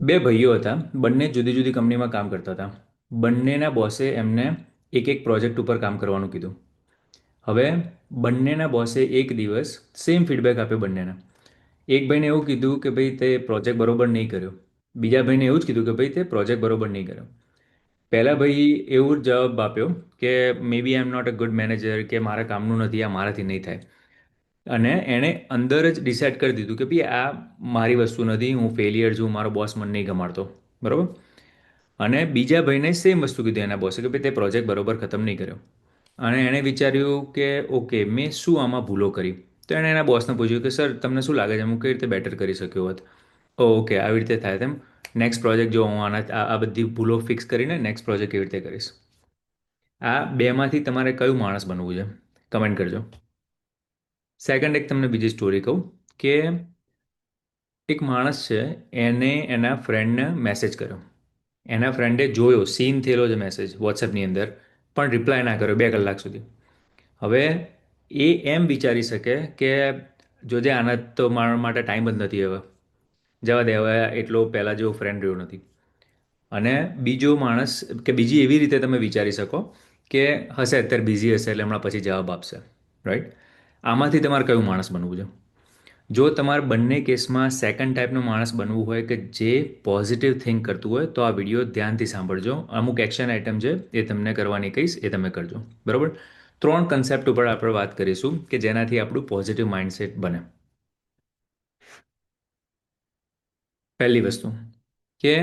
બે ભાઈઓ હતા. બંને જુદી જુદી કંપનીમાં કામ કરતા હતા. બંનેના બોસે એમને એક એક પ્રોજેક્ટ ઉપર કામ કરવાનું કીધું. હવે બંનેના બોસે એક દિવસ સેમ ફીડબેક આપ્યો બંનેને. એક ભાઈને એવું કીધું કે ભાઈ તે પ્રોજેક્ટ બરોબર નહીં કર્યો. બીજા ભાઈને એવું જ કીધું કે ભાઈ તે પ્રોજેક્ટ બરોબર નહીં કર્યો. પહેલા ભાઈ એવું જ જવાબ આપ્યો કે maybe I am not a good manager, કે મારા કામનું નથી, આ મારાથી નહીં થાય. અને એણે અંદર જ ડિસાઇડ કરી દીધું કે ભાઈ આ મારી વસ્તુ નથી, હું ફેલિયર છું, મારો બોસ મને નહીં ગમાડતો. બરોબર. અને બીજા ભાઈને સેમ વસ્તુ કીધું એના બોસે કે ભાઈ તે પ્રોજેક્ટ બરોબર ખતમ નહીં કર્યો. અને એણે વિચાર્યું કે ઓકે, મેં શું આમાં ભૂલો કરી. તો એણે એના બોસને પૂછ્યું કે સર, તમને શું લાગે છે હું કઈ રીતે બેટર કરી શક્યો હોત. ઓકે, આવી રીતે થાય તેમ. નેક્સ્ટ પ્રોજેક્ટ જો હું આ બધી ભૂલો ફિક્સ કરીને નેક્સ્ટ પ્રોજેક્ટ કેવી રીતે કરીશ. આ બેમાંથી તમારે કયું માણસ બનવું છે, કમેન્ટ કરજો. સેકન્ડ એક તમને બીજી સ્ટોરી કહું કે એક માણસ છે, એને એના ફ્રેન્ડને મેસેજ કર્યો. એના ફ્રેન્ડે જોયો, સીન થયેલો છે મેસેજ વોટ્સએપની અંદર, પણ રિપ્લાય ના કર્યો 2 કલાક સુધી. હવે એ એમ વિચારી શકે કે જોજે, આના તો મારા માટે ટાઈમ જ નથી હવે, જવા દે, હવે એટલો પહેલાં જેવો ફ્રેન્ડ રહ્યો નથી. અને બીજો માણસ કે બીજી એવી રીતે તમે વિચારી શકો કે હશે, અત્યારે બિઝી હશે એટલે હમણાં પછી જવાબ આપશે. રાઈટ. આમાંથી તમારે કયું માણસ બનવું છે? જો તમારે બંને કેસમાં સેકન્ડ ટાઈપનું માણસ બનવું હોય કે જે પોઝિટિવ થિંક કરતું હોય, તો આ વિડીયો ધ્યાનથી સાંભળજો. અમુક એક્શન આઇટમ છે એ તમને કરવાની કહીશ, એ તમે કરજો. બરાબર. 3 કન્સેપ્ટ ઉપર આપણે વાત કરીશું કે જેનાથી આપણું પોઝિટિવ માઇન્ડસેટ બને. પહેલી વસ્તુ કે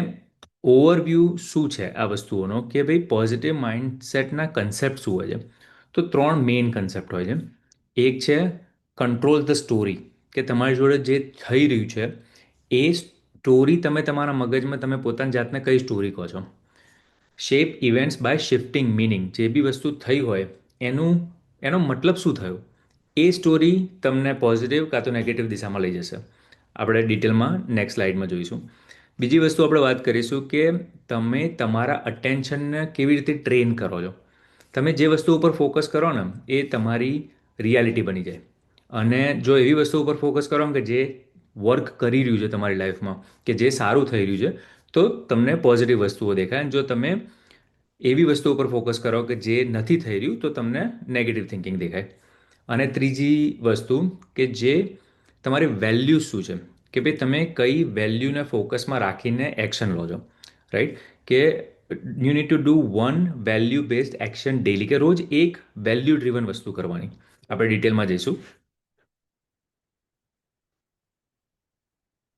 ઓવરવ્યૂ શું છે આ વસ્તુઓનો, કે ભાઈ પોઝિટિવ માઇન્ડસેટના કન્સેપ્ટ શું હોય છે. તો 3 મેઇન કન્સેપ્ટ હોય છે. એક છે કંટ્રોલ ધ સ્ટોરી, કે તમારી જોડે જે થઈ રહ્યું છે એ સ્ટોરી તમે તમારા મગજમાં તમે પોતાની જાતને કઈ સ્ટોરી કહો છો. Shape events by shifting meaning, જે બી વસ્તુ થઈ હોય એનું એનો મતલબ શું થયો, એ સ્ટોરી તમને પોઝિટિવ કાં તો નેગેટિવ દિશામાં લઈ જશે. આપણે ડિટેલમાં નેક્સ્ટ સ્લાઇડમાં જોઈશું. બીજી વસ્તુ આપણે વાત કરીશું કે તમે તમારા અટેન્શનને કેવી રીતે ટ્રેન કરો છો. તમે જે વસ્તુ ઉપર ફોકસ કરો ને એ તમારી રિયાલિટી બની જાય. અને જો એવી વસ્તુ ઉપર ફોકસ કરો ને કે જે વર્ક કરી રહ્યું છે તમારી લાઈફમાં, કે જે સારું થઈ રહ્યું છે, તો તમને પોઝિટિવ વસ્તુઓ દેખાય. અને જો તમે એવી વસ્તુ ઉપર ફોકસ કરો કે જે નથી થઈ રહ્યું, તો તમને નેગેટિવ થિંકિંગ દેખાય. અને ત્રીજી વસ્તુ કે જે તમારી વેલ્યુ શું છે, કે ભાઈ તમે કઈ વેલ્યુને ફોકસમાં રાખીને એક્શન લો છો. રાઈટ. કે you need to do one value based action daily, કે રોજ એક વેલ્યુ ડ્રીવન વસ્તુ કરવાની. આપણે ડિટેલમાં જઈશું.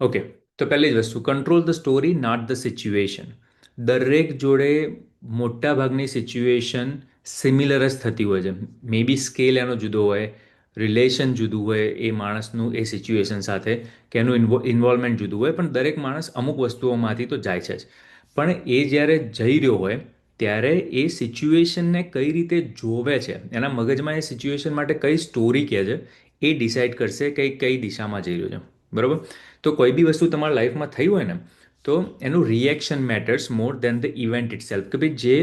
ઓકે. તો પહેલી જ વસ્તુ, control the story not the situation. દરેક જોડે મોટા ભાગની સિચ્યુએશન સિમિલર જ થતી હોય છે. મે બી સ્કેલ એનો જુદો હોય, રિલેશન જુદું હોય એ માણસનું એ સિચ્યુએશન સાથે, કે એનું ઇન્વોલ્વમેન્ટ જુદું હોય, પણ દરેક માણસ અમુક વસ્તુઓમાંથી તો જાય છે જ. પણ એ જ્યારે જઈ રહ્યો હોય ત્યારે એ સિચ્યુએશનને કઈ રીતે જોવે છે, એના મગજમાં એ સિચ્યુએશન માટે કઈ સ્ટોરી કહે છે, એ ડિસાઇડ કરશે કે કઈ દિશામાં જઈ રહ્યો છે. બરાબર. તો કોઈ બી વસ્તુ તમારા લાઈફમાં થઈ હોય ને, તો એનું reaction matters more than the event itself, કે ભાઈ જે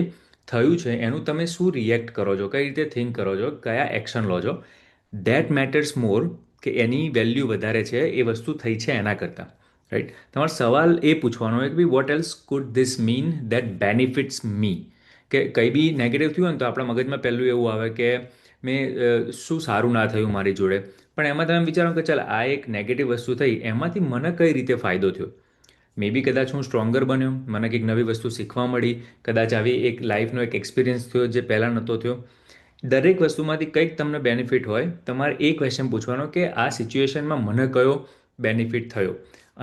થયું છે એનું તમે શું રિએક્ટ કરો છો, કઈ રીતે થિંક કરો છો, કયા એક્શન લો છો. દેટ મેટર્સ મોર, કે એની વેલ્યુ વધારે છે એ વસ્તુ થઈ છે એના કરતાં. રાઈટ. તમારો સવાલ એ પૂછવાનો હોય કે ભાઈ what else could this mean that benefits me. કે કંઈ બી નેગેટિવ થયું હોય ને તો આપણા મગજમાં પહેલું એવું આવે કે શું સારું ના થયું મારી જોડે. પણ એમાં તમે વિચારો કે ચાલ, આ એક નેગેટિવ વસ્તુ થઈ, એમાંથી મને કઈ રીતે ફાયદો થયો. મે બી કદાચ હું સ્ટ્રોંગર બન્યો, મને કંઈક નવી વસ્તુ શીખવા મળી, કદાચ આવી એક લાઈફનો એક એક્સપિરિયન્સ થયો જે પહેલાં નહોતો થયો. દરેક વસ્તુમાંથી કંઈક તમને બેનિફિટ હોય, તમારે એ ક્વેશ્ચન પૂછવાનો કે આ સિચ્યુએશનમાં મને કયો બેનિફિટ થયો.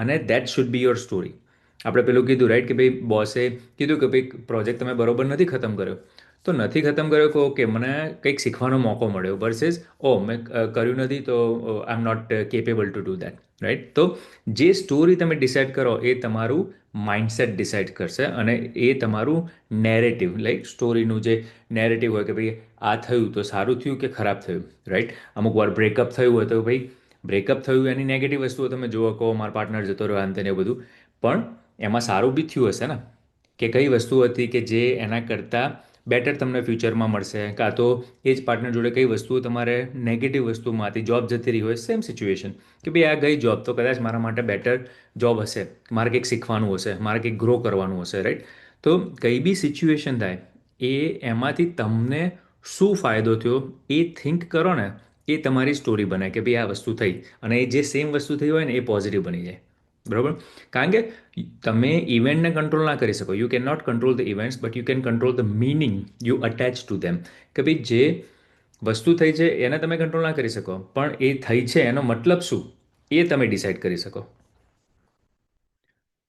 અને that should be your story. આપણે પેલું કીધું રાઈટ, કે ભાઈ બોસે કીધું કે ભાઈ પ્રોજેક્ટ તમે બરોબર નથી ખતમ કર્યો. તો નથી ખતમ કર્યો કે ઓકે, મને કંઈક શીખવાનો મોકો મળ્યો, વર્સેસ ઓ મેં કર્યું નથી તો I am not capable to do that. Right. તો જે સ્ટોરી તમે ડિસાઇડ કરો એ તમારું માઇન્ડસેટ ડિસાઇડ કરશે, અને એ તમારું નેરેટિવ, લાઈક સ્ટોરીનું જે નેરેટિવ હોય કે ભાઈ આ થયું તો સારું થયું કે ખરાબ થયું. રાઈટ. અમુક વાર બ્રેકઅપ થયું હોય તો ભાઈ બ્રેકઅપ થયું એની નેગેટિવ વસ્તુઓ તમે જુઓ, કહો મારા પાર્ટનર જતો રહ્યો અંતે ને એવું બધું. પણ એમાં સારું બી થયું હશે ને, કે કઈ વસ્તુ હતી કે જે એના કરતાં બેટર તમને ફ્યુચરમાં મળશે, કાં તો એ જ પાર્ટનર જોડે કઈ વસ્તુઓ તમારે નેગેટિવ વસ્તુમાંથી જોબ જતી રહી હોય, સેમ સિચ્યુએશન કે ભાઈ આ ગઈ જોબ તો કદાચ મારા માટે બેટર જોબ હશે, મારે કંઈક શીખવાનું હશે, મારે કંઈક ગ્રો કરવાનું હશે, રાઈટ? તો કઈ બી સિચ્યુએશન થાય એ એમાંથી તમને શું ફાયદો થયો એ થિંક કરો ને, એ તમારી સ્ટોરી બનાય કે ભાઈ આ વસ્તુ થઈ, અને એ જે સેમ વસ્તુ થઈ હોય ને એ પોઝિટિવ બની જાય. બરાબર? કારણ કે તમે ઇવેન્ટને કંટ્રોલ ના કરી શકો, you can not control the events, but you can control the meaning you attach to them. કે ભાઈ જે વસ્તુ થઈ છે એને તમે કંટ્રોલ ના કરી શકો, પણ એ થઈ છે એનો મતલબ શું એ તમે ડિસાઇડ કરી શકો.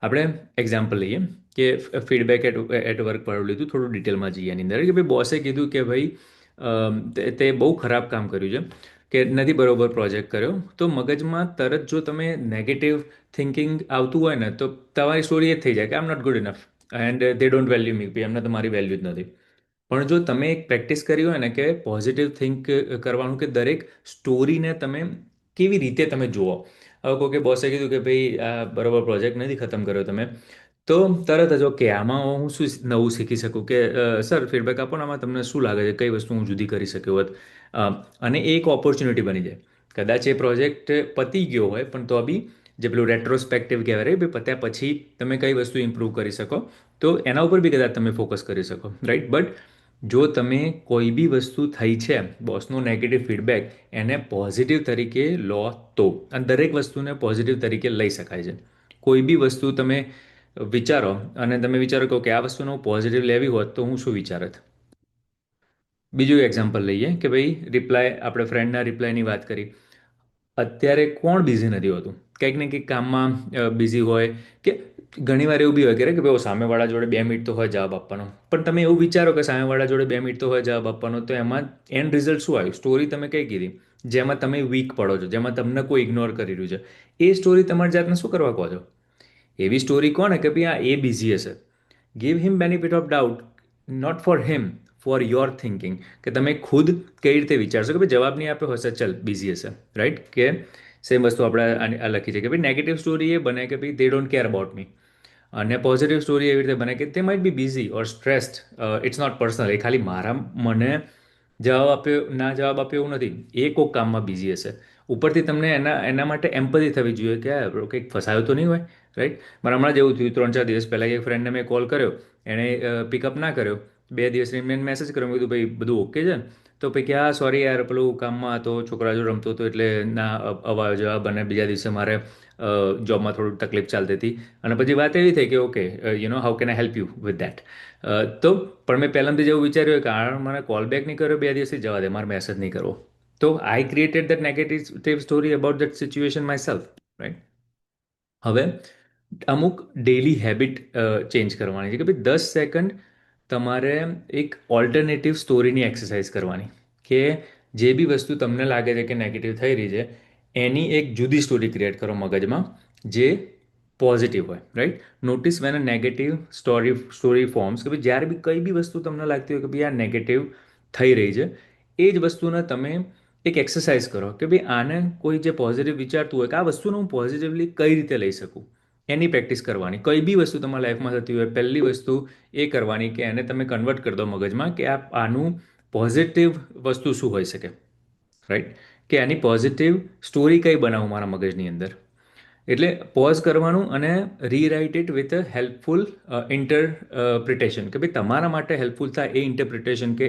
આપણે એક્ઝામ્પલ લઈએ કે ફીડબેક એટ વર્ક પર લીધું, થોડું ડિટેલમાં જઈએ એની અંદર કે ભાઈ બોસે કીધું કે ભાઈ તે બહુ ખરાબ કામ કર્યું છે, કે નથી બરોબર પ્રોજેક્ટ કર્યો, તો મગજમાં તરત જો તમે નેગેટિવ થિંકિંગ આવતું હોય ને તો તમારી સ્ટોરી એ જ થઈ જાય કે I'm not good enough and they don't value me, એમને તમારી વેલ્યુ જ નથી. પણ જો તમે એક પ્રેક્ટિસ કરી હોય ને કે પોઝિટિવ થિંક કરવાનું, કે દરેક સ્ટોરીને તમે કેવી રીતે તમે જુઓ. હવે કોઈ કે બોસે કીધું કે ભાઈ આ બરોબર પ્રોજેક્ટ નથી ખતમ કર્યો તમે, તો તરત જ ઓકે આમાં હું શું નવું શીખી શકું, કે સર ફીડબેક આપો ને આમાં તમને શું લાગે છે કઈ વસ્તુ હું જુદી કરી શક્યો હોત. અને એ એક ઓપોર્ચ્યુનિટી બની જાય. કદાચ એ પ્રોજેક્ટ પતી ગયો હોય પણ તો બી જે પેલું રેટ્રોસ્પેક્ટિવ કહેવાય ભાઈ પત્યા પછી તમે કઈ વસ્તુ ઇમ્પ્રૂવ કરી શકો, તો એના ઉપર બી કદાચ તમે ફોકસ કરી શકો, રાઈટ? બટ જો તમે કોઈ બી વસ્તુ થઈ છે, બોસનો નેગેટિવ ફીડબેક, એને પોઝિટિવ તરીકે લો તો, અને દરેક વસ્તુને પોઝિટિવ તરીકે લઈ શકાય છે. કોઈ બી વસ્તુ તમે વિચારો અને તમે વિચારો કે ઓકે આ વસ્તુનો પોઝિટિવ લેવી હોત તો હું શું વિચારત. બીજું એક્ઝામ્પલ લઈએ કે ભાઈ રિપ્લાય, આપણે ફ્રેન્ડના રિપ્લાયની વાત કરી. અત્યારે કોણ બિઝી નથી હોતું, કંઈક ને કંઈક કામમાં બિઝી હોય, કે ઘણીવાર એવું બી હોય કે ભાઈ સામેવાળા જોડે 2 મિનિટ તો હોય જવાબ આપવાનો, પણ તમે એવું વિચારો કે સામેવાળા જોડે 2 મિનિટ તો હોય જવાબ આપવાનો, તો એમાં એન્ડ રિઝલ્ટ શું આવ્યું, સ્ટોરી તમે કઈ કીધી જેમાં તમે વીક પડો છો, જેમાં તમને કોઈ ઇગ્નોર કરી રહ્યું છે, એ સ્ટોરી તમારી જાતને શું કરવા કહો છો? એવી સ્ટોરી કોને કે ભાઈ આ એ બિઝી હશે, give him benefit of doubt, not for him, for your thinking. કે તમે ખુદ કઈ રીતે વિચારશો કે ભાઈ જવાબ નહીં આપ્યો હશે, ચલ બિઝી હશે, રાઈટ? કે સેમ વસ્તુ આપણે આ લખી છે કે ભાઈ નેગેટિવ સ્ટોરી એ બને કે ભાઈ they don't care about me, અને પોઝિટિવ સ્ટોરી એવી રીતે બને કે તે might be busy or stressed, it's not personal, એ ખાલી મારા મને જવાબ આપ્યો ના જવાબ આપ્યો એવું નથી, એ કોઈક કામમાં બિઝી હશે. ઉપરથી તમને એના એના માટે એમ્પથી થવી જોઈએ કે કંઈક ફસાયો તો નહીં હોય, રાઈટ? મારે હમણાં જ એવું થયું, 3-4 દિવસ પહેલાં એક ફ્રેન્ડને મેં કોલ કર્યો, એણે પિકઅપ ના કર્યો, 2 દિવસની મેં મેસેજ કર્યો, મેં કીધું ભાઈ બધું ઓકે છે ને? તો પછી કે હા સોરી યાર પેલું કામમાં હતો, છોકરા જોડે રમતો હતો એટલે ના અવાયો જવાબ, અને બીજા દિવસે મારે જોબમાં થોડું તકલીફ ચાલતી હતી, અને પછી વાત એવી થઈ કે okay how can I help you with that. તો પણ મેં પહેલાંથી જેવું વિચાર્યું કે આ મને કોલ બેક નહીં કર્યો 2 દિવસથી, જવા દે મારે મેસેજ નહીં કરવો. તો I created that negative story about that situation myself, right? હવે અમુક ડેલી હેબિટ ચેન્જ કરવાની છે કે ભાઈ 10 સેકન્ડ તમારે એક ઓલ્ટરનેટિવ સ્ટોરીની એક્સરસાઇઝ કરવાની, કે જે બી વસ્તુ તમને લાગે છે કે નેગેટિવ થઈ રહી છે એની એક જુદી સ્ટોરી ક્રિએટ કરો મગજમાં જે પોઝિટિવ હોય, રાઈટ? નોટિસ વેન અ નેગેટિવ સ્ટોરી ફોર્મ્સ, કે ભાઈ જ્યારે બી કઈ બી વસ્તુ તમને લાગતી હોય કે ભાઈ આ નેગેટિવ થઈ રહી છે, એ જ વસ્તુને તમે એક એક્સરસાઇઝ કરો કે ભાઈ આને કોઈ જે પોઝિટિવ વિચારતું હોય કે આ વસ્તુને હું પોઝિટિવલી કઈ રીતે લઈ શકું, એની પ્રેક્ટિસ કરવાની. કઈ બી વસ્તુ તમારા લાઈફમાં થતી હોય, પહેલી વસ્તુ એ કરવાની કે એને તમે કન્વર્ટ કરી દો મગજમાં કે આનું પોઝિટિવ વસ્તુ શું હોઈ શકે, રાઈટ? કે આની પોઝિટિવ સ્ટોરી કઈ બનાવું મારા મગજની અંદર. એટલે પોઝ કરવાનું અને rewrite it with a helpful interpretation, કે ભાઈ તમારા માટે હેલ્પફુલ થાય એ ઇન્ટરપ્રિટેશન, કે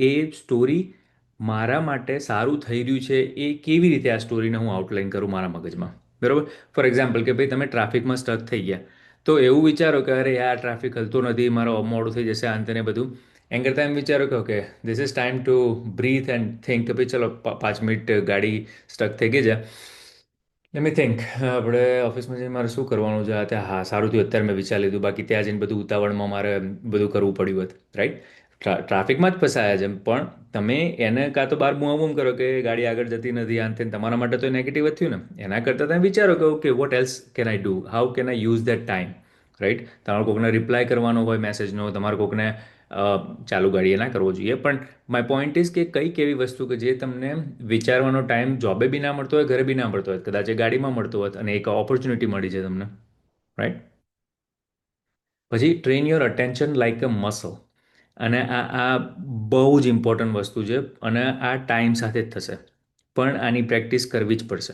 એ સ્ટોરી મારા માટે સારું થઈ રહ્યું છે એ કેવી રીતે આ સ્ટોરીને હું આઉટલાઈન કરું મારા મગજમાં, બરાબર? ફોર એક્ઝામ્પલ કે ભાઈ તમે ટ્રાફિકમાં સ્ટક થઈ ગયા, તો એવું વિચારો કે અરે યાર ટ્રાફિક હલતો નથી, મારો મોડું થઈ જશે આંતે ને બધું. એમ કરતાં એમ વિચારો કે okay this is time to breathe and think, કે ભાઈ ચલો 5 મિનિટ ગાડી સ્ટક થઈ ગઈ છે, લેટ મી થિંક, આપણે ઓફિસમાં જઈને મારે શું કરવાનું છે ત્યાં, હા સારું થયું અત્યારે મેં વિચારી લીધું, બાકી ત્યાં જઈને બધું ઉતાવળમાં મારે બધું કરવું પડ્યું હોત, રાઈટ? ટ્રાફિકમાં જ ફસાયા છે, પણ તમે એને કાં તો બહાર બૂમ કરો કે ગાડી આગળ જતી નથી આન તેન, તમારા માટે તો નેગેટિવ જ થયું ને. એના કરતાં તમે વિચારો કે okay what else can I do, how can I use that time, right? તમારે કોઈકને રિપ્લાય કરવાનો હોય મેસેજનો, તમારે કોઈકને ચાલુ ગાડીએ ના કરવો જોઈએ, પણ માય પોઈન્ટ ઇઝ કે કંઈક એવી વસ્તુ કે જે તમને વિચારવાનો ટાઈમ જોબે બી ના મળતો હોય, ઘરે બી ના મળતો હોય, કદાચ એ ગાડીમાં મળતો હોત અને એક ઓપોર્ચ્યુનિટી મળી છે તમને, રાઈટ? પછી train your attention like a muscle. અને આ બહુ જ ઇમ્પોર્ટન્ટ વસ્તુ છે, અને આ ટાઈમ સાથે જ થશે, પણ આની પ્રેક્ટિસ કરવી જ પડશે.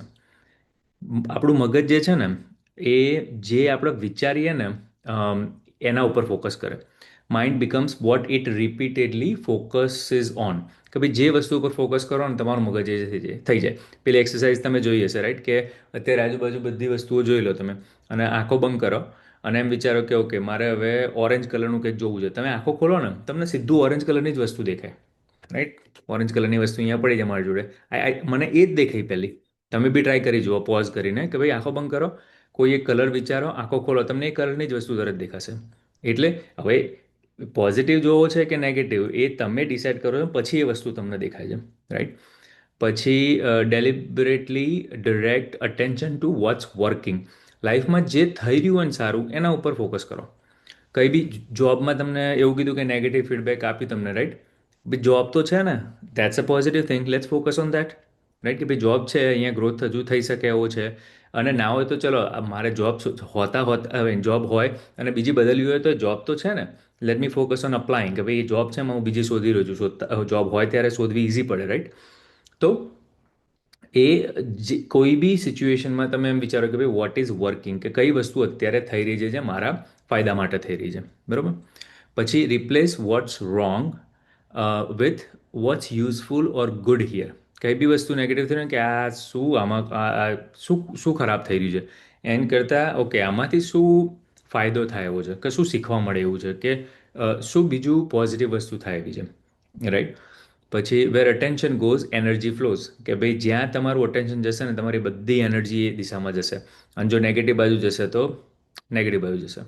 આપણું મગજ જે છે ને, એ જે આપણે વિચારીએ ને, એના ઉપર ફોકસ કરે. Mind becomes what it repeatedly focuses on. કે ભાઈ જે વસ્તુ ઉપર ફોકસ કરો ને, તમારું મગજ એ થઈ જાય. પેલી એક્સરસાઇઝ તમે જોઈ હશે, રાઈટ? કે અત્યારે આજુબાજુ બધી વસ્તુઓ જોઈ લો તમે, અને આંખો બંધ કરો, અને એમ વિચારો કે ઓકે, મારે હવે ઓરેન્જ કલરનું કંઈક જોવું છે. તમે આંખો ખોલો ને, તમને સીધું ઓરેન્જ કલરની જ વસ્તુ દેખાય, રાઈટ? ઓરેન્જ કલરની વસ્તુ અહીંયા પડી છે મારી જોડે. મને એ જ દેખાઈ પહેલી. તમે બી ટ્રાય કરી જુઓ પોઝ કરીને, કે ભાઈ આંખો બંધ કરો, કોઈ એક કલર વિચારો, આંખો ખોલો, તમને એ કલરની જ વસ્તુ તરત દેખાશે. એટલે હવે પોઝિટિવ જોવો છે કે નેગેટિવ, એ તમે ડિસાઇડ કરો છો, પછી એ વસ્તુ તમને દેખાય છે, રાઈટ? પછી deliberately direct attention two watts working. લાઈફમાં જે થઈ રહ્યું હોય ને સારું, એના ઉપર ફોકસ કરો. કઈ બી જોબમાં તમને એવું કીધું કે નેગેટિવ ફીડબેક આપ્યું તમને, રાઈટ? ભાઈ જોબ તો છે ને, that's a positive thing, let's focus on that, right? કે ભાઈ જોબ છે, અહીંયા ગ્રોથ હજુ થઈ શકે એવો છે. અને ના હોય તો ચલો, મારે જોબ હોતા હોતા હવે જોબ હોય અને બીજી બદલવી હોય, તો જોબ તો છે ને. Let me focus on applying, કે ભાઈ એ જોબ છે, હું બીજી શોધી રહ્યો છું. જોબ હોય ત્યારે શોધવી ઇઝી પડે, રાઈટ? તો એ કોઈ બી સિચ્યુએશનમાં તમે એમ વિચારો કે ભાઈ વોટ ઇઝ વર્કિંગ, કે કઈ વસ્તુ અત્યારે થઈ રહી છે જે મારા ફાયદા માટે થઈ રહી છે, બરાબર? પછી replace what's wrong with what's useful or good here. કઈ બી વસ્તુ નેગેટિવ થઈ ને, કે આ શું, આમાં શું શું ખરાબ થઈ રહ્યું છે, એન કરતાં ઓકે, આમાંથી શું ફાયદો થાય એવો છે, કે શું શીખવા મળે એવું છે, કે શું બીજું પોઝિટિવ વસ્તુ થાય એવી છે, રાઈટ? પછી વેર અટેન્શન ગોઝ એનર્જી ફ્લોઝ, કે ભાઈ જ્યાં તમારું અટેન્શન જશે ને, તમારી બધી એનર્જી એ દિશામાં જશે. અને જો નેગેટિવ બાજુ જશે તો નેગેટિવ બાજુ જશે.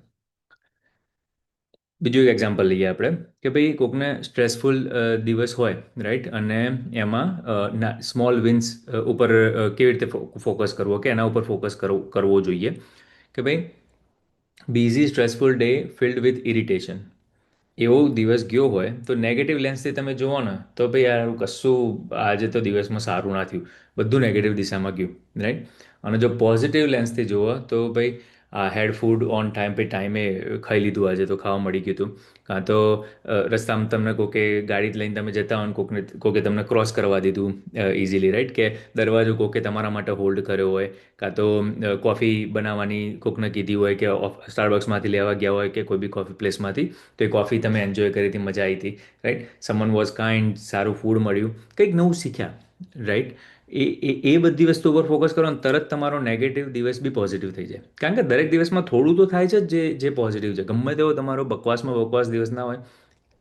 બીજું એક એક્ઝામ્પલ લઈએ આપણે, કે ભાઈ કોકને સ્ટ્રેસફુલ દિવસ હોય, રાઈટ? અને એમાં સ્મોલ વિન્સ ઉપર કેવી રીતે ફોકસ કરવો, કે એના ઉપર ફોકસ કરવો જોઈએ. કે ભાઈ busy stressful day field with irritation. એવો દિવસ ગયો હોય તો નેગેટિવ લેન્સથી તમે જુઓ ને, તો ભાઈ યાર કશું આજે તો દિવસમાં સારું ના થયું, બધું નેગેટિવ દિશામાં ગયું, રાઈટ? અને જો પોઝિટિવ લેન્સથી જુઓ તો ભાઈ આ હેડ ફૂડ ઓન ટાઈમ, પે ટાઈમે ખાઈ લીધું, આજે તો ખાવા મળી ગયું હતું. કાં તો રસ્તામાં તમને કોકે ગાડી લઈને તમે જતા હોય, કોકે તમને ક્રોસ કરવા દીધું ઇઝીલી, રાઈટ? કે દરવાજો કોકે તમારા માટે હોલ્ડ કર્યો હોય, કાં તો કોફી બનાવવાની કોકને કીધી હોય, કે સ્ટારબક્સમાંથી લેવા ગયા હોય, કે કોઈ બી કોફી પ્લેસમાંથી, તો એ કોફી તમે એન્જોય કરી હતી, મજા આવી હતી, રાઈટ? સમવન વોઝ કાઇન્ડ, સારું ફૂડ મળ્યું, કંઈક નવું શીખ્યા, રાઈટ? એ બધી વસ્તુ ઉપર ફોકસ કરો ને, તરત તમારો નેગેટિવ દિવસ બી પોઝિટિવ થઈ જાય. કારણ કે દરેક દિવસમાં થોડું તો થાય છે જે પોઝિટિવ છે. ગમે તેવો તમારો બકવાસમાં બકવાસ દિવસ ના હોય,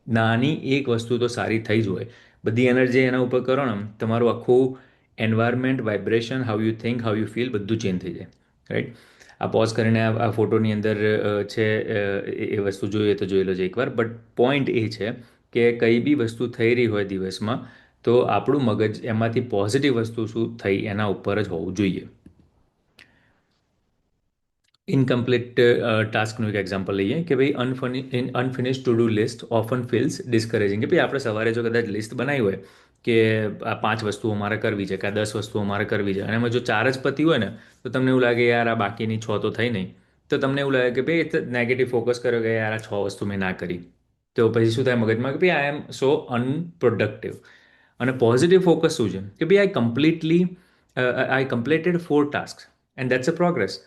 નાની એક વસ્તુ તો સારી થઈ જ હોય. બધી એનર્જી એના ઉપર કરો ને, તમારું આખું environment, vibration, how you think, how you feel, બધું ચેન્જ થઈ જાય, રાઈટ? આ પોઝ કરીને આ ફોટોની અંદર છે, એ વસ્તુ જોઈએ તો જોઈ લો છે એકવાર. બટ પોઈન્ટ એ છે કે કઈ બી વસ્તુ થઈ રહી હોય દિવસમાં, તો આપણું મગજ એમાંથી પોઝિટિવ વસ્તુ શું થઈ એના ઉપર જ હોવું જોઈએ. ઇનકમ્પ્લીટ ટાસ્કનું એક એક્ઝામ્પલ લઈએ, કે ભાઈ unfinished to do list often feels discouraging. કે ભાઈ આપણે સવારે જો કદાચ લિસ્ટ બનાવી હોય કે આ 5 વસ્તુઓ મારે કરવી છે, કે આ 10 વસ્તુઓ મારે કરવી છે, અને એમાં જો 4 જ પતી હોય ને, તો તમને એવું લાગે યાર આ બાકીની 6 તો થઈ નહીં. તો તમને એવું લાગે કે ભાઈ નેગેટિવ ફોકસ કર્યો, કે યાર આ 6 વસ્તુ મેં ના કરી. તો પછી શું થાય મગજમાં, કે ભાઈ આઈ એમ સો અનપ્રોડક્ટિવ. અને પોઝિટિવ ફોકસ શું છે, કે ભાઈ I completed 4 task and that's a progress.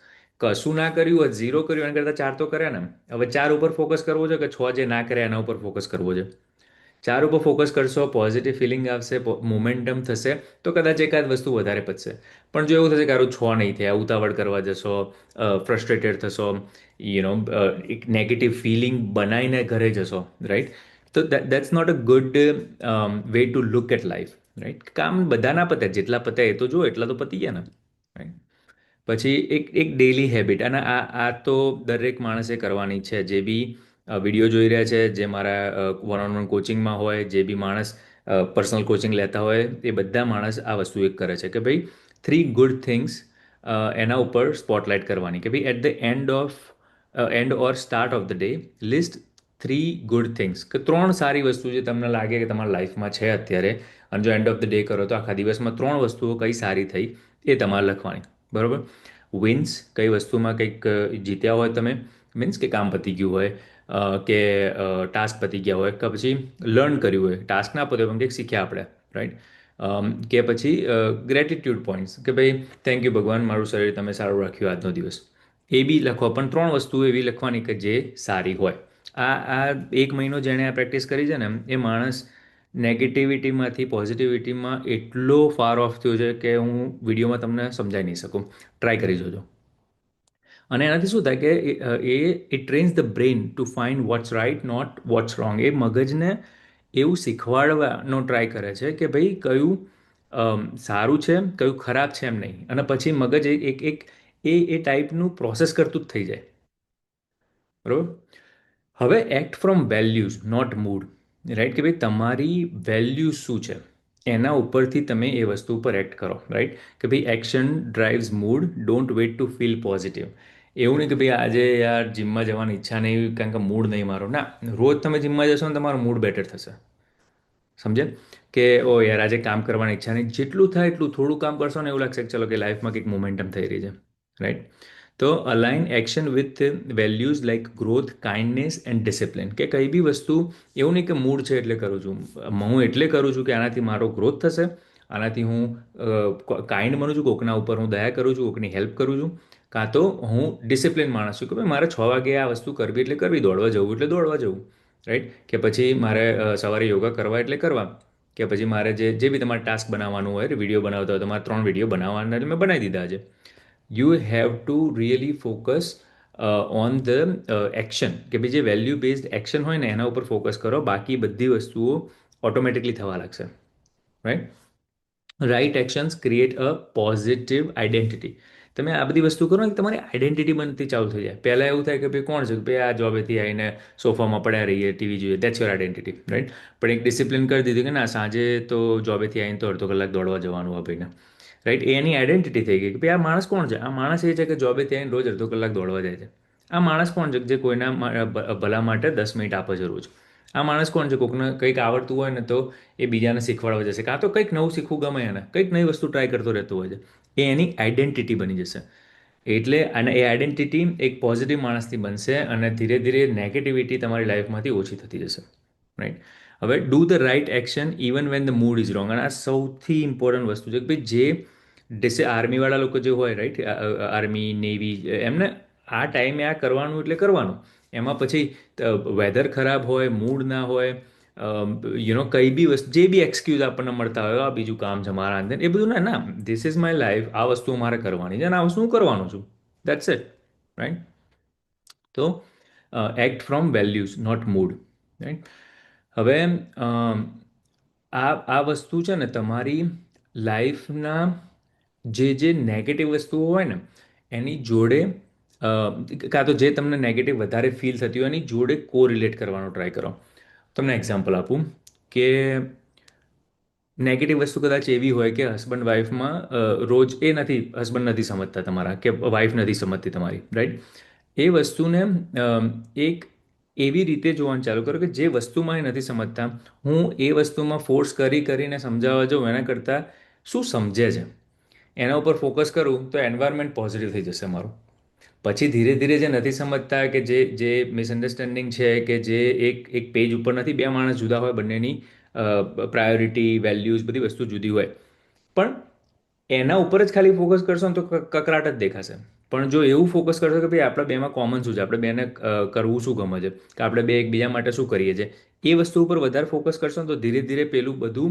કશું ના કર્યું હોય, ઝીરો કર્યું, એના કરતાં 4 તો કર્યા ને. હવે 4 ઉપર ફોકસ કરવો છે, કે 6 જે ના કર્યા એના ઉપર ફોકસ કરવો છે? 4 ઉપર ફોકસ કરશો, પોઝિટિવ ફિલિંગ આવશે, મોમેન્ટમ થશે, તો કદાચ એકાદ વસ્તુ વધારે પચશે. પણ જો એવું થશે કે આરું 6 નહીં થયા, ઉતાવળ કરવા જશો, ફ્રસ્ટ્રેટેડ થશો, એક નેગેટિવ ફિલિંગ બનાવીને ઘરે જશો, રાઈટ? તો that's not a good way to look at life, right? કામ બધા ના પતે, જેટલા પત્યા એ તો જો, એટલા તો પતી ગયા ને, રાઈટ? પછી એક ડેલી હેબિટ, અને આ તો દરેક માણસે કરવાની છે. જે બી વિડીયો જોઈ રહ્યા છે, જે મારા વન ઓન વન કોચિંગમાં હોય, જે બી માણસ પર્સનલ કોચિંગ લેતા હોય, એ બધા માણસ આ વસ્તુ એક કરે છે, કે ભાઈ 3 ગુડ થિંગ્સ એના ઉપર સ્પોટલાઇટ કરવાની. કે ભાઈ at the end or start of the day, list 3 good things, કે 3 સારી વસ્તુ જે તમને લાગે કે તમારા લાઈફમાં છે અત્યારે. અને જો એન્ડ ઓફ ધ ડે કરો તો આખા દિવસમાં 3 વસ્તુઓ કઈ સારી થઈ, એ તમારે લખવાની, બરાબર? વિન્સ, કઈ વસ્તુમાં કંઈક જીત્યા હોય તમે. મીન્સ કે કામ પતી ગયું હોય, કે ટાસ્ક પતી ગયા હોય, કે પછી લર્ન કર્યું હોય, ટાસ્ક ના પત્યો પણ કંઈક શીખ્યા આપણે, રાઈટ, કે પછી ગ્રેટિટ્યૂડ પોઈન્ટ્સ, કે ભાઈ થેન્ક યુ ભગવાન, મારું શરીર તમે સારું રાખ્યું આજનો દિવસ. એ બી લખવા, પણ ત્રણ વસ્તુ એવી લખવાની કે જે સારી હોય. આ એક મહિનો જેણે આ પ્રેક્ટિસ કરી છે ને, એ માણસ નેગેટિવિટીમાંથી પોઝિટિવિટીમાં એટલો ફાર ઓફ થયો છે કે હું વિડીયોમાં તમને સમજાવી નહીં શકું. ટ્રાય કરી જોજો. અને એનાથી શું થાય કે it trains the brain to find what's right, not what's wrong. એ મગજને એવું શીખવાડવાનો ટ્રાય કરે છે કે ભાઈ કયું સારું છે, કયું ખરાબ છે, એમ નહીં. અને પછી મગજ એક એક એ ટાઈપનું પ્રોસેસ કરતું જ થઈ જાય. બરાબર. હવે act from values not mood, right, કે ભાઈ તમારી વેલ્યુઝ શું છે એના ઉપરથી તમે એ વસ્તુ ઉપર એક્ટ કરો, રાઈટ. કે ભાઈ action drives mood, don't wait to feel positive. એવું નહીં કે ભાઈ આજે યાર જિમમાં જવાની ઈચ્છા નહીં કારણ કે મૂડ નહીં મારો. ના, રોજ તમે જિમમાં જશો ને તમારો મૂડ બેટર થશે. સમજે? કે ઓ યાર આજે કામ કરવાની ઈચ્છા નહીં, જેટલું થાય એટલું થોડું કામ કરશો ને એવું લાગશે કે ચલો કે લાઈફમાં કંઈક મોમેન્ટમ થઈ રહી છે, રાઈટ. તો align action with values like growth, kindness and discipline. કે કઈ બી વસ્તુ એવું નહીં કે મૂડ છે એટલે કરું છું. હું એટલે કરું છું કે આનાથી મારો ગ્રોથ થશે, આનાથી હું કાઇન્ડ બનું છું, કોકના ઉપર હું દયા કરું છું, કોકની હેલ્પ કરું છું, કાં તો હું ડિસિપ્લિન માણસ છું કે ભાઈ મારે 6 વાગે આ વસ્તુ કરવી એટલે કરવી, દોડવા જવું એટલે દોડવા જવું, રાઈટ. કે પછી મારે સવારે યોગા કરવા એટલે કરવા, કે પછી મારે જે બી તમારે ટાસ્ક બનાવવાનું હોય, વિડીયો બનાવતા હોય, તમારે 3 વિડીયો બનાવવાના એટલે મેં બનાવી દીધા છે. You have to really focus on the action. કે ભાઈ જે વેલ્યુ બેઝડ એક્શન હોય ને એના ઉપર ફોકસ કરો, બાકી બધી વસ્તુઓ ઓટોમેટિકલી થવા લાગશે, right. Right actions create a positive identity. તમે આ બધી વસ્તુ કરો ને તમારી આઈડેન્ટિટી બનતી ચાલુ થઈ જાય. પહેલાં એવું થાય કે ભાઈ કોણ છે, કે ભાઈ આ જોબેથી આવીને સોફામાં પડ્યા રહીએ, ટીવી જોઈએ, દેટ્સ યોર આઈડેન્ટિટી, રાઈટ. પણ એક ડિસિપ્લિન કરી દીધું કે ના, સાંજે તો જોબેથી આવીને તો અડધો કલાક દોડવા જવાનું આ ભાઈને, રાઈટ. એ એની આઈડેન્ટિટી થઈ ગઈ કે ભાઈ આ માણસ કોણ છે. આ માણસ એ છે કે જોબેથી આવીને રોજ અડધો કલાક દોડવા જાય છે. આ માણસ કોણ છે જે કોઈના ભલા માટે 10 મિનિટ આપે છે રોજ. આ માણસ કોણ છે, કોકને કંઈક આવડતું હોય ને તો એ બીજાને શીખવાડવા જશે, કાં તો કંઈક નવું શીખવું ગમે એને, કંઈક નવી વસ્તુ ટ્રાય કરતો રહેતો હોય છે. એ એની આઈડેન્ટિટી બની જશે. એટલે અને એ આઈડેન્ટિટી એક પોઝિટિવ માણસથી બનશે અને ધીરે ધીરે નેગેટિવિટી તમારી લાઈફમાંથી ઓછી થતી જશે, રાઈટ. હવે do the right action even when the mood is wrong. અને આ સૌથી ઇમ્પોર્ટન્ટ વસ્તુ છે કે ભાઈ જે આર્મીવાળા લોકો જે હોય, રાઈટ, આર્મી નેવી, એમને આ ટાઈમે આ કરવાનું એટલે કરવાનું. એમાં પછી વેધર ખરાબ હોય, મૂડ ના હોય, કઈ બી વસ્તુ, જે બી એક્સક્યુઝ આપણને મળતા હોય, આ બીજું કામ છે મારા અંદર, એ બધું ના ના, ધીસ ઇઝ માય લાઈફ, આ વસ્તુ મારે કરવાની છે અને આ વસ્તુ હું કરવાનું છું, દેટ્સ ઇટ, રાઈટ. તો act from values not mood, right. હવે આ વસ્તુ છે ને તમારી લાઈફના જે નેગેટિવ વસ્તુઓ હોય ને એની જોડે, કાં તો જે તમને નેગેટિવ વધારે ફીલ થતી હોય એની જોડે કો રિલેટ કરવાનો ટ્રાય કરો. તમને એક્ઝામ્પલ આપું કે નેગેટિવ વસ્તુ કદાચ એવી હોય કે હસબન્ડ વાઈફમાં રોજ હસબન્ડ નથી સમજતા તમારા, કે વાઈફ નથી સમજતી તમારી, રાઈટ. એ વસ્તુને એક એવી રીતે જોવાનું ચાલુ કરો કે જે વસ્તુમાં એ નથી સમજતા, હું એ વસ્તુમાં ફોર્સ કરીને સમજાવવા જાઉં એના કરતાં શું સમજે છે એના ઉપર ફોકસ કરું તો એન્વાયરમેન્ટ પોઝિટિવ થઈ જશે મારું. પછી ધીરે ધીરે જે નથી સમજતા, કે જે મિસઅન્ડરસ્ટેન્ડિંગ છે, કે જે એક પેજ ઉપર નથી, બે માણસ જુદા હોય, બંનેની પ્રાયોરિટી, વેલ્યુઝ, બધી વસ્તુ જુદી હોય, પણ એના ઉપર જ ખાલી ફોકસ કરશો ને તો કકરાટ જ દેખાશે. પણ જો એવું ફોકસ કરશો કે ભાઈ આપણા બેમાં કોમન શું છે, આપણે બેને કરવું શું ગમે છે, કે આપણે બે એકબીજા માટે શું કરીએ છીએ, એ વસ્તુ ઉપર વધારે ફોકસ કરશો ને તો ધીરે ધીરે પેલું બધું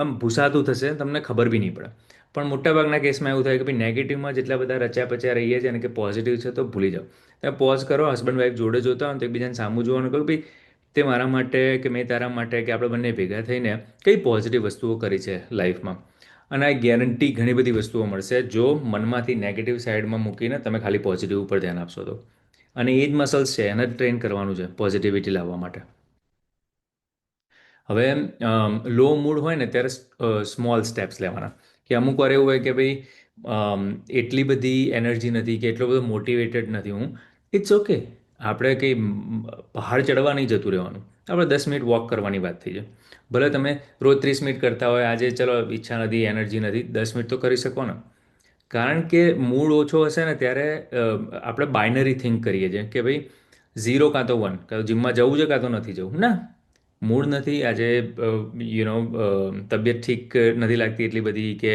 આમ ભૂસાતું થશે, તમને ખબર બી નહીં પડે. પણ મોટાભાગના કેસમાં એવું થાય કે ભાઈ નેગેટિવમાં જેટલા બધા રચ્યા પચ્યા રહીએ છીએ ને કે પોઝિટિવ છે તો ભૂલી જાઓ. તમે પોઝ કરો, હસબન્ડ વાઈફ જોડે જોતા હોય તો એકબીજાને સામું જોવાનું કહો, ભાઈ તે મારા માટે કે મેં તારા માટે, કે આપણે બંને ભેગા થઈને કઈ પોઝિટિવ વસ્તુઓ કરી છે લાઈફમાં. અને આ ગેરંટી ઘણી બધી વસ્તુઓ મળશે જો મનમાંથી નેગેટિવ સાઈડમાં મૂકીને તમે ખાલી પોઝિટિવ ઉપર ધ્યાન આપશો તો. અને એ જ મસલ્સ છે, એને જ ટ્રેન કરવાનું છે પોઝિટિવિટી લાવવા માટે. હવે લો મૂડ હોય ને ત્યારે સ્મોલ સ્ટેપ્સ લેવાના. કે અમુક વાર એવું હોય કે ભાઈ એટલી બધી એનર્જી નથી, કે એટલો બધો મોટિવેટેડ નથી હું, ઇટ્સ ઓકે. આપણે કંઈ પહાડ ચડવા નહીં જતું રહેવાનું, આપણે 10 મિનિટ વોક કરવાની વાત થઈ છે. ભલે તમે રોજ 30 મિનિટ કરતા હોય, આજે ચલો ઈચ્છા નથી, એનર્જી નથી, 10 મિનિટ તો કરી શકો ને. કારણ કે મૂડ ઓછો હશે ને ત્યારે આપણે બાઇનરી થિંક કરીએ છીએ કે ભાઈ ઝીરો કાં તો વન, કાં તો જીમમાં જવું છે કાં તો નથી જવું. ના, મૂડ નથી આજે, તબિયત ઠીક નથી લાગતી એટલી બધી કે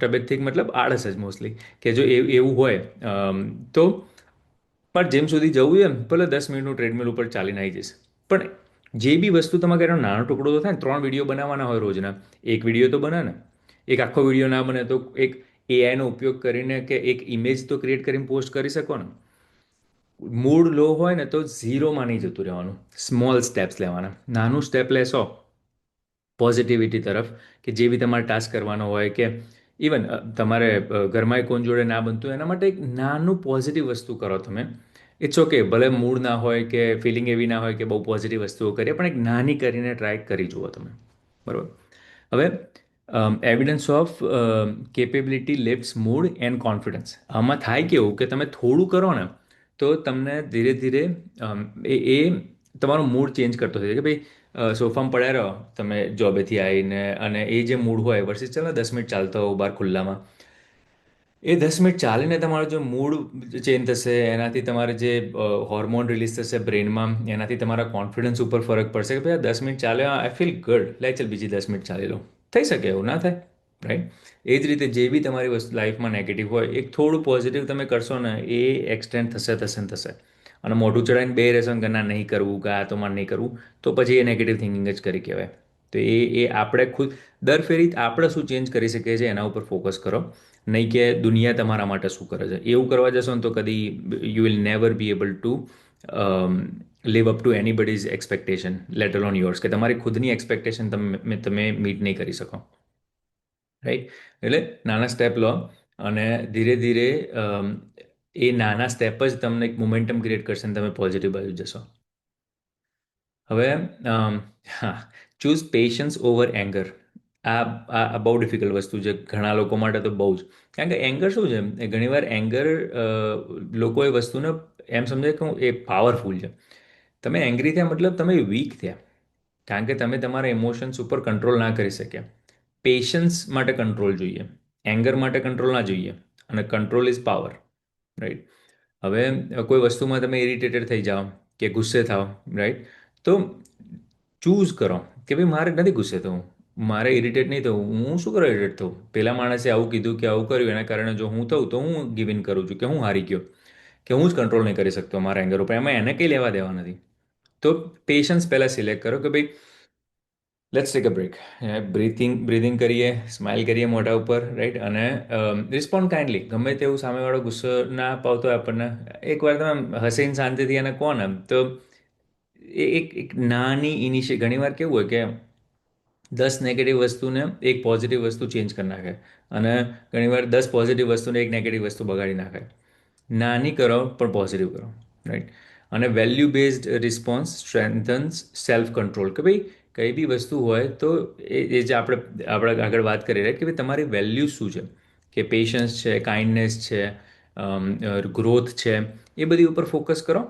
તબિયત ઠીક મતલબ આળસ જ મોસ્ટલી, કે જો એવું હોય તો પણ જેમ સુધી જવું છે ને ભલે 10 મિનિટનું ટ્રેડમિલ ઉપર ચાલીને આવી જઈશ. પણ જે બી વસ્તુ તમારે એનો નાનો ટુકડો તો થાય ને, 3 વિડીયો બનાવવાના હોય રોજના, એક વિડીયો તો બને ને. એક આખો વિડીયો ના બને તો એક એઆઈનો ઉપયોગ કરીને કે એક ઇમેજ તો ક્રિએટ કરીને પોસ્ટ કરી શકો ને. મૂડ લો હોય ને તો ઝીરોમાં નહીં જતું રહેવાનું, સ્મોલ સ્ટેપ્સ લેવાના. નાનું સ્ટેપ લેશો પોઝિટિવિટી તરફ, કે જે બી તમારે ટાસ્ક કરવાનો હોય, કે ઇવન તમારે ઘરમાં કોણ જોડે ના બનતું એના માટે એક નાનું પોઝિટિવ વસ્તુ કરો તમે. ઇટ્સ ઓકે, ભલે મૂડ ના હોય કે ફિલિંગ એવી ના હોય કે બહુ પોઝિટિવ વસ્તુઓ કરીએ, પણ એક નાની કરીને ટ્રાય કરી જુઓ તમે. બરાબર. હવે evidence of capability lifts mood and confidence. આમાં થાય કેવું કે તમે થોડું કરો ને તો તમને ધીરે ધીરે એ તમારો મૂડ ચેન્જ કરતો થઈ જાય. કે ભાઈ સોફામાં પડ્યા રહો તમે જોબેથી આવીને, અને એ જે મૂડ હોય વર્સિસ ચાલો 10 મિનિટ ચાલતો હોવ બહાર ખુલ્લામાં, એ 10 મિનિટ ચાલીને તમારો જો મૂડ ચેન્જ થશે, એનાથી તમારે જે હોર્મોન રિલીઝ થશે બ્રેનમાં, એનાથી તમારા કોન્ફિડન્સ ઉપર ફરક પડશે કે ભાઈ આ 10 મિનિટ ચાલ્યા, આઈ ફીલ ગુડ, લાઈ ચાલ બીજી 10 મિનિટ ચાલી લો. થઈ શકે, એવું ના થાય, રાઈટ? એ જ રીતે જે બી તમારી વસ્તુ લાઈફમાં નેગેટિવ હોય, એક થોડું પોઝિટિવ તમે કરશો ને, એ એક્સટેન્ડ થશે થશે ને થશે. અને મોઢું ચડાવીને બે રહેશો ને કે ના નહીં કરવું, કે આ તો મારે નહીં કરવું, તો પછી એ નેગેટિવ થિંકિંગ જ કરી કહેવાય. તો એ આપણે ખુદ દર ફેરી આપણે શું ચેન્જ કરી શકીએ છીએ એના ઉપર ફોકસ કરો, નહીં કે દુનિયા તમારા માટે શું કરે છે. એવું કરવા જશો ને તો કદી you will never be able to live up to anybody's expectation, let alone yours, કે તમારી ખુદની એક્સપેક્ટેશન તમે મીટ નહીં કરી શકો, રાઈટ? એટલે નાના સ્ટેપ લો, અને ધીરે ધીરે એ નાના સ્ટેપ જ તમને એક મોમેન્ટમ ક્રિએટ કરશે અને તમે પોઝિટિવ બાજુ જશો. હવે હા, ચૂઝ પેશન્સ ઓવર એંગર. આ બહુ ડિફિકલ્ટ વસ્તુ છે ઘણા લોકો માટે, તો બહુ જ. કારણ કે એંગર શું છે, એ ઘણીવાર એંગર લોકો એ વસ્તુને એમ સમજે કે એ પાવરફુલ છે. તમે એંગ્રી થયા મતલબ તમે વીક થયા, કારણ કે તમે તમારા ઇમોશન્સ ઉપર કંટ્રોલ ના કરી શક્યા. પેશન્સ માટે કંટ્રોલ જોઈએ, એંગર માટે કંટ્રોલ ના જોઈએ. અને કંટ્રોલ ઇઝ પાવર, રાઈટ? હવે કોઈ વસ્તુમાં તમે ઇરિટેટેડ થઈ જાઓ કે ગુસ્સે થાઓ, રાઈટ? તો ચૂઝ કરો કે ભાઈ મારે નથી ગુસ્સે થવું, મારે ઇરિટેટ નહીં થવું. હું શું કરો ઇરિટેટ થવું? પેલા માણસે આવું કીધું કે આવું કર્યું, એના કારણે જો હું થઉં તો હું ગિવ ઇન કરું છું, કે હું હારી ગયો, કે હું જ કંટ્રોલ નહીં કરી શકતો મારા એંગર ઉપર, એમાં એને કંઈ લેવા દેવા નથી. તો પેશન્સ પહેલાં સિલેક્ટ કરો કે ભાઈ let's take a break, breathing કરીએ, સ્માઇલ કરીએ મોઢા ઉપર, રાઈટ? અને રિસ્પોન્ડ કાઇન્ડલી. ગમે તેવું સામેવાળો ગુસ્સો ના પાવતો હોય આપણને, એકવાર તમે હસીને શાંતિથી એને કહો ને, તો એક નાની ઘણીવાર કેવું હોય કે 10 નેગેટિવ વસ્તુને એક પોઝિટિવ વસ્તુ ચેન્જ કરી નાખે, અને ઘણીવાર 10 પોઝિટિવ વસ્તુને એક નેગેટિવ વસ્તુ બગાડી નાખે. નાની કરો પણ પોઝિટિવ કરો, રાઈટ? અને value based response strengthens self control. કે ભાઈ કઈ બી વસ્તુ હોય તો એ જે આપણે આગળ વાત કરી, રાઈટ? કે ભાઈ તમારી વેલ્યુ શું છે, કે પેશન્સ છે, કાઇન્ડનેસ છે, ગ્રોથ છે, એ બધી ઉપર ફોકસ કરો.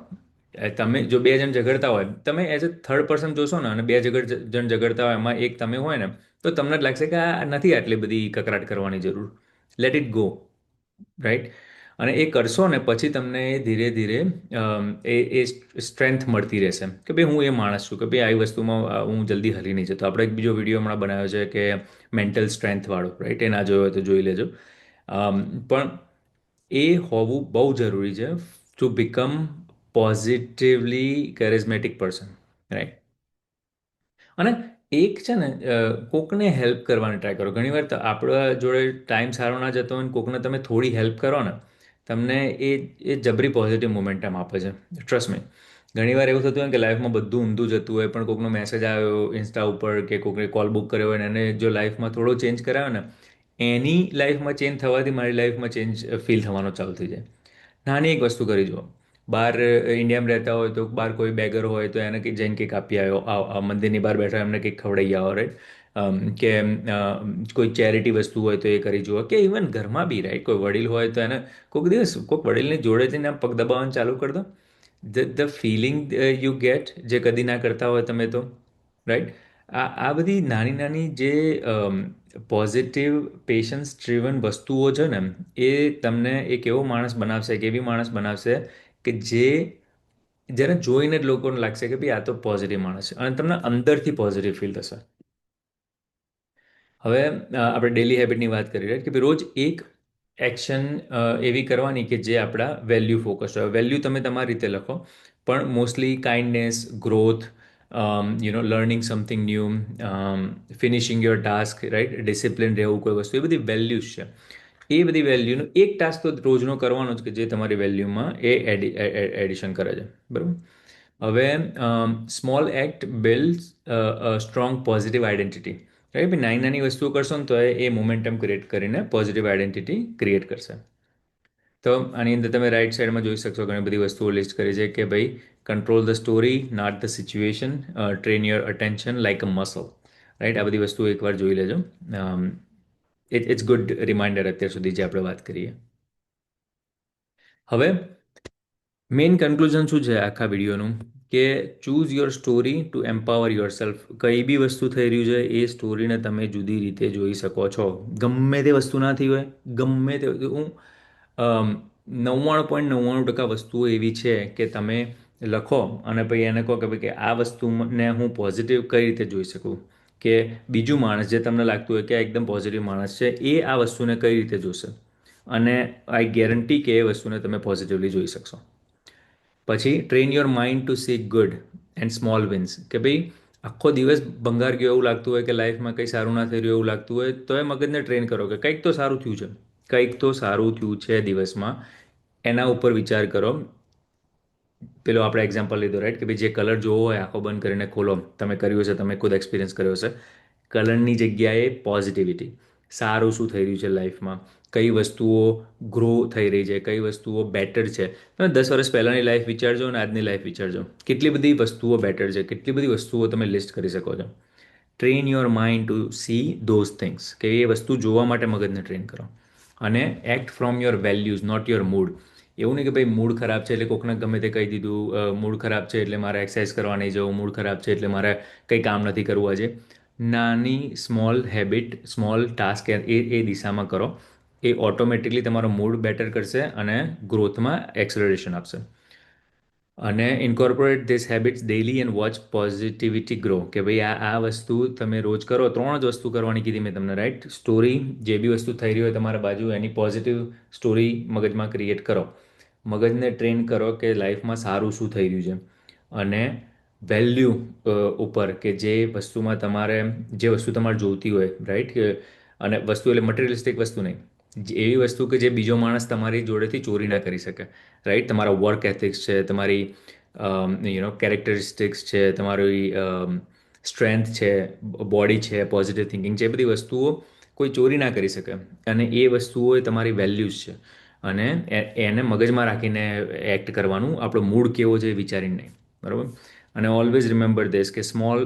તમે જો બે જણ ઝઘડતા હોય, તમે એઝ અ થર્ડ પર્સન જોશો ને, અને બે જણ ઝઘડતા હોય એમાં એક તમે હોય ને, તો તમને જ લાગશે કે આ નથી આટલી બધી કકરાટ કરવાની જરૂર, લેટ ઇટ ગો, રાઈટ? અને એ કરશો ને પછી તમને ધીરે ધીરે એ સ્ટ્રેન્થ મળતી રહેશે કે ભાઈ હું એ માણસ છું, કે ભાઈ આવી વસ્તુમાં હું જલ્દી હલી નહીં જતો. આપણે એક બીજો વિડીયો હમણાં બનાવ્યો છે કે મેન્ટલ સ્ટ્રેન્થ વાળો, રાઈટ? એ ના જોયો હોય તો જોઈ લેજો. પણ એ હોવું બહુ જરૂરી છે to become positively charismatic person, right? અને એક છે ને, કોકને હેલ્પ કરવાની ટ્રાય કરો. ઘણીવાર આપણા જોડે ટાઈમ સારો ના જતો હોય ને કોકને તમે થોડી હેલ્પ કરો ને, તમને એ જબરી પોઝિટિવ મોમેન્ટમ આપે છે, ટ્રસ્ટ મી. ઘણીવાર એવું થતું હોય કે લાઈફમાં બધું ઊંધું જતું હોય, પણ કોકનો મેસેજ આવ્યો ઇન્સ્ટા ઉપર, કે કોકને કોલ બુક કર્યો હોય ને એને જો લાઈફમાં થોડો ચેન્જ કરાયો ને, એની લાઈફમાં ચેન્જ થવાથી મારી લાઈફમાં ચેન્જ ફીલ થવાનો ચાલુ થઈ જાય. નાની એક વસ્તુ કરી જુઓ. બહાર ઇન્ડિયામાં રહેતા હોય તો બહાર કોઈ બેગર હોય તો એને કંઈક જઈને કંઈક આપી આવ્યો, મંદિરની બહાર બેઠા એમને કંઈક ખવડાવી આવો, રાઈટ? કે કોઈ ચેરિટી વસ્તુ હોય તો એ કરી જુઓ, કે ઇવન ઘરમાં બી, રાઈટ? કોઈ વડીલ હોય તો એને કોઈક દિવસ કોઈક વડીલની જોડે જઈને આમ પગ દબાવવાનું ચાલુ કરી દો. ધ ફિલિંગ યુ ગેટ, જે કદી ના કરતા હોય તમે તો, રાઈટ? આ બધી નાની નાની જે પોઝિટિવ પેશન્સ ડ્રીવન વસ્તુઓ છે ને, એ તમને એક એવો માણસ બનાવશે, એક એવી માણસ બનાવશે કે જેને જોઈને જ લોકોને લાગશે કે ભાઈ આ તો પોઝિટિવ માણસ છે, અને તમને અંદરથી પોઝિટિવ ફીલ થશે. હવે આપણે ડેલી હેબિટની વાત કરી રહ્યા કે ભાઈ રોજ એક એક્શન એવી કરવાની કે જે આપણા વેલ્યુ ફોકસ હોય. વેલ્યુ તમે તમારી રીતે લખો, પણ mostly kindness, growth, learning something new, finishing your task, right, discipline રહેવું કોઈ વસ્તુ, એ બધી વેલ્યુઝ છે. એ બધી વેલ્યુનો એક ટાસ્ક તો રોજનો કરવાનો જ કે જે તમારી વેલ્યુમાં એ એડિશન કરે છે, બરાબર. હવે small act build strong positive identity, right. નાની નાની વસ્તુઓ કરશો ને તો એ મોમેન્ટમ ક્રિએટ કરીને પોઝિટિવ આઈડેન્ટિટી ક્રિએટ કરશે. તો આની અંદર તમે રાઈટ સાઈડમાં જોઈ શકશો ઘણી બધી વસ્તુઓ લિસ્ટ કરી છે કે ભાઈ control the story not the situation, train your attention like a muscle, right. આ બધી વસ્તુઓ એકવાર જોઈ લેજો. ઇટ્સ ગુડ રિમાઇન્ડર અત્યાર સુધી જે આપણે વાત કરીએ. હવે મેઇન કન્ક્લુઝન શું છે આખા વિડીયોનું, કે choose your story to empower yourself. કઈ બી વસ્તુ થઈ રહ્યું છે એ સ્ટોરીને તમે જુદી રીતે જોઈ શકો છો. ગમે તે વસ્તુ ના થઈ હોય, ગમે તે હું 99.99% વસ્તુઓ એવી છે કે તમે લખો અને પછી એને કહો કે ભાઈ કે આ વસ્તુને હું પોઝિટિવ કઈ રીતે જોઈ શકું, કે બીજું માણસ જે તમને લાગતું હોય કે આ એકદમ પોઝિટિવ માણસ છે એ આ વસ્તુને કઈ રીતે જોશે, અને આઈ ગેરંટી કે એ વસ્તુને તમે પોઝિટિવલી જોઈ શકશો. પછી train your mind to C good and small wins, કે ભાઈ આખો દિવસ ભંગાર ગયો એવું લાગતું હોય કે લાઈફમાં કંઈ સારું ના થઈ રહ્યું એવું લાગતું હોય તો એ મગજને ટ્રેન કરો કે કંઈક તો સારું થયું છે, કંઈક તો સારું થયું છે દિવસમાં, એના ઉપર વિચાર કરો. પેલો આપણે એક્ઝામ્પલ લીધો, રાઈટ, કે ભાઈ જે કલર જોવો હોય આંખો બંધ કરીને ખોલો, તમે કર્યું છે, તમે ખુદ એક્સપિરિયન્સ કર્યો છે. કલરની જગ્યાએ પોઝિટિવિટી, સારું શું થઈ રહ્યું છે લાઈફમાં, કઈ વસ્તુઓ ગ્રો થઈ રહી છે, કઈ વસ્તુઓ બેટર છે. તમે 10 વર્ષ પહેલાંની લાઈફ વિચારજો અને આજની લાઈફ વિચારજો, કેટલી બધી વસ્તુઓ બેટર છે, કેટલી બધી વસ્તુઓ તમે લિસ્ટ કરી શકો છો. Train your mind to see those things, કે એ વસ્તુ જોવા માટે મગજને ટ્રેન કરો. અને act from your values not your mood. એવું નહીં કે ભાઈ મૂડ ખરાબ છે એટલે કોકને ગમે તે કહી દીધું, મૂડ ખરાબ છે એટલે મારે એક્સરસાઇઝ કરવા નહીં જવું, મૂડ ખરાબ છે એટલે મારે કંઈ કામ નથી કરવું આજે. નાની સ્મોલ હેબિટ, સ્મોલ ટાસ્ક એ દિશામાં કરો. એ ઓટોમેટિકલી તમારો મૂડ બેટર કરશે અને ગ્રોથમાં એક્સલરેશન આપશે. અને incorporate this habits daily and watch positivity grow, કે ભાઈ આ વસ્તુ તમે રોજ કરો. 3 જ વસ્તુ કરવાની કીધી મેં તમને, રાઈટ. સ્ટોરી, જે બી વસ્તુ થઈ રહી હોય તમારા બાજુ એની પોઝિટિવ સ્ટોરી મગજમાં ક્રિએટ કરો. મગજને ટ્રેન કરો કે લાઈફમાં સારું શું થઈ રહ્યું છે. અને વેલ્યુ ઉપર, કે જે વસ્તુમાં તમારે, જે વસ્તુ તમારે જોઈતી હોય, રાઈટ, કે અને વસ્તુ એટલે મટીરિયલિસ્ટિક વસ્તુ નહીં, એવી વસ્તુ કે જે બીજો માણસ તમારી જોડેથી ચોરી ના કરી શકે, રાઈટ. તમારા વર્ક એથિક્સ છે, તમારી કેરેક્ટરિસ્ટિક્સ છે, તમારી સ્ટ્રેન્થ છે, બોડી છે, પોઝિટિવ થિંકિંગ છે, એ બધી વસ્તુઓ કોઈ ચોરી ના કરી શકે. અને એ વસ્તુઓ એ તમારી વેલ્યુઝ છે. અને એને મગજમાં રાખીને એક્ટ કરવાનું, આપણો મૂડ કેવો છે એ વિચારીને નહીં, બરાબર. અને ઓલવેઝ રિમેમ્બર ધીસ કે small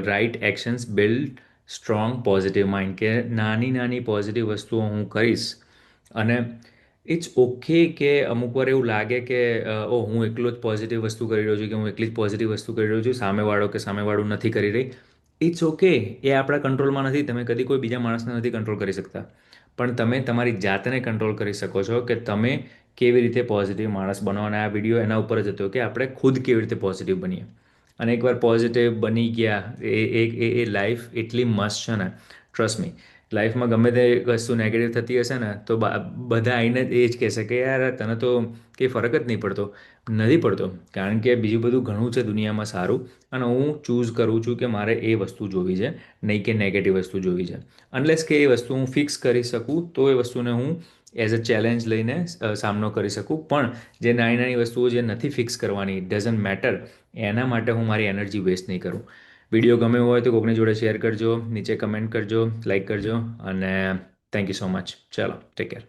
right actions build strong positive mind, કે નાની નાની પોઝિટિવ વસ્તુઓ હું કરીશ. અને ઇટ્સ ઓકે કે અમુક વાર એવું લાગે કે ઓ હું એકલો જ પોઝિટિવ વસ્તુ કરી રહ્યો છું, કે હું એકલી જ પોઝિટિવ વસ્તુ કરી રહ્યો છું, સામેવાળો કે સામેવાળું નથી કરી રહી. ઇટ્સ ઓકે, એ આપણા કંટ્રોલમાં નથી. તમે કદી કોઈ બીજા માણસને નથી કંટ્રોલ કરી શકતા, પણ તમે તમારી જાતને કંટ્રોલ કરી શકો છો કે તમે કેવી રીતે પોઝિટિવ માણસ બનો. અને આ વિડીયો એના ઉપર જ હતો કે આપણે ખુદ કેવી રીતે પોઝિટિવ બનીએ. અને એકવાર પોઝિટિવ બની ગયા, એ લાઈફ એટલી મસ્ત છે ને, ટ્રસ્ટ મી. લાઈફમાં ગમે તે વસ્તુ નેગેટિવ થતી હશે ને તો બધા આવીને એ જ કહેશે કે યાર તને તો કંઈ ફરક જ નહીં પડતો. નથી પડતો, કારણ કે બીજું બધું ઘણું છે દુનિયામાં સારું, અને હું ચૂઝ કરું છું કે મારે એ વસ્તુ જોવી છે, નહીં કે નેગેટિવ વસ્તુ જોવી છે. અનલેસ કે એ વસ્તુ હું ફિક્સ કરી શકું તો એ વસ્તુને હું એઝ અ ચેલેન્જ લઈને સામનો કરી શકું. પણ જે નાની નાની વસ્તુઓ જે નથી ફિક્સ કરવાની, ડઝન્ટ મેટર, એના માટે હું મારી એનર્જી વેસ્ટ નહીં કરું. વિડીયો ગમ્યો હોય તો કોકની જોડે શેર કરજો, નીચે કમેન્ટ કરજો, લાઈક કરજો, અને થેન્ક યુ સો મચ. ચાલો, ટેક કેર.